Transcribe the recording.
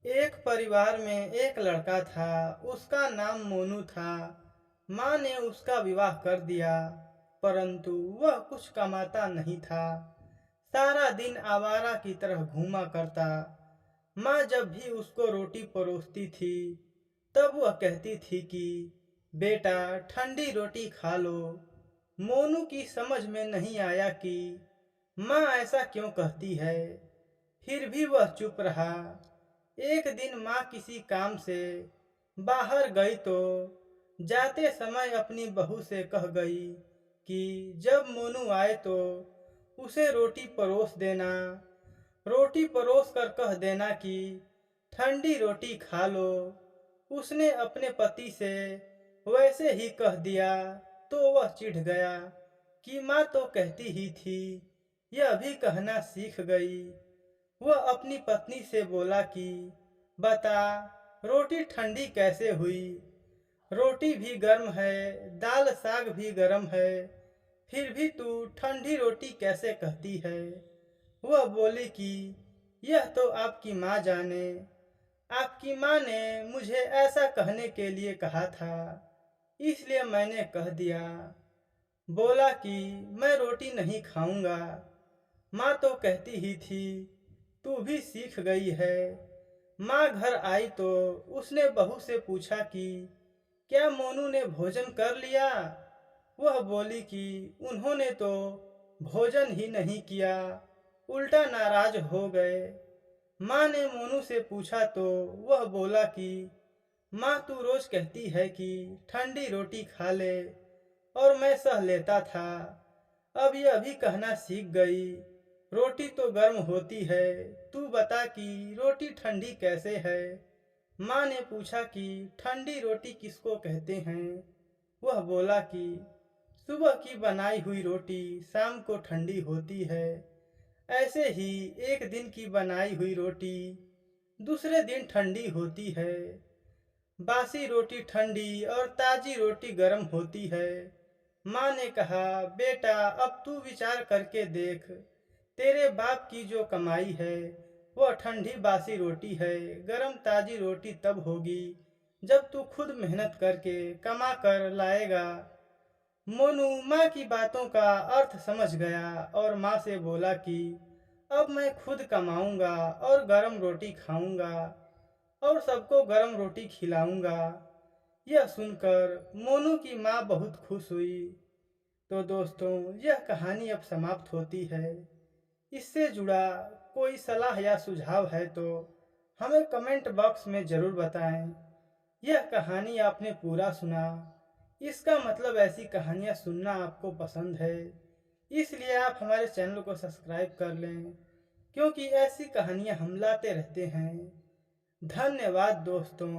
एक परिवार में एक लड़का था। उसका नाम मोनू था। माँ ने उसका विवाह कर दिया, परंतु वह कुछ कमाता नहीं था। सारा दिन आवारा की तरह घूमा करता। माँ जब भी उसको रोटी परोसती थी, तब वह कहती थी कि बेटा, ठंडी रोटी खा लो। मोनू की समझ में नहीं आया कि माँ ऐसा क्यों कहती है। फिर भी वह चुप रहा। एक दिन माँ किसी काम से बाहर गई तो जाते समय अपनी बहू से कह गई कि जब मोनू आए तो उसे रोटी परोस देना। रोटी परोस कर कह देना कि ठंडी रोटी खा लो। उसने अपने पति से वैसे ही कह दिया तो वह चिढ़ गया कि माँ तो कहती ही थी, यह भी कहना सीख गई। वह अपनी पत्नी से बोला कि बता, रोटी ठंडी कैसे हुई। रोटी भी गर्म है, दाल साग भी गर्म है, फिर भी तू ठंडी रोटी कैसे कहती है। वह बोली कि यह तो आपकी माँ जाने। आपकी माँ ने मुझे ऐसा कहने के लिए कहा था, इसलिए मैंने कह दिया। बोला कि मैं रोटी नहीं खाऊंगा। माँ तो कहती ही थी, तू भी सीख गई है। माँ घर आई तो उसने बहू से पूछा कि क्या मोनू ने भोजन कर लिया। वह बोली कि उन्होंने तो भोजन ही नहीं किया, उल्टा नाराज हो गए। माँ ने मोनू से पूछा तो वह बोला कि माँ तू रोज कहती है कि ठंडी रोटी खा ले, और मैं सह लेता था। अब यह भी कहना सीख गई, रोटी तो गर्म होती है, तू बता कि रोटी ठंडी कैसे है। माँ ने पूछा कि ठंडी रोटी किसको कहते हैं। वह बोला कि सुबह की बनाई हुई रोटी शाम को ठंडी होती है, ऐसे ही एक दिन की बनाई हुई रोटी दूसरे दिन ठंडी होती है। बासी रोटी ठंडी और ताजी रोटी गर्म होती है। माँ ने कहा, बेटा अब तू विचार करके देख, तेरे बाप की जो कमाई है वह ठंडी बासी रोटी है। गरम ताजी रोटी तब होगी जब तू खुद मेहनत करके कमा कर लाएगा। मोनू माँ की बातों का अर्थ समझ गया और माँ से बोला कि अब मैं खुद कमाऊंगा और गरम रोटी खाऊंगा और सबको गरम रोटी खिलाऊंगा। यह सुनकर मोनू की माँ बहुत खुश हुई। तो दोस्तों, यह कहानी अब समाप्त होती है। इससे जुड़ा कोई सलाह या सुझाव है तो हमें कमेंट बॉक्स में ज़रूर बताएं। यह कहानी आपने पूरा सुना, इसका मतलब ऐसी कहानियाँ सुनना आपको पसंद है, इसलिए आप हमारे चैनल को सब्सक्राइब कर लें, क्योंकि ऐसी कहानियाँ हम लाते रहते हैं। धन्यवाद दोस्तों।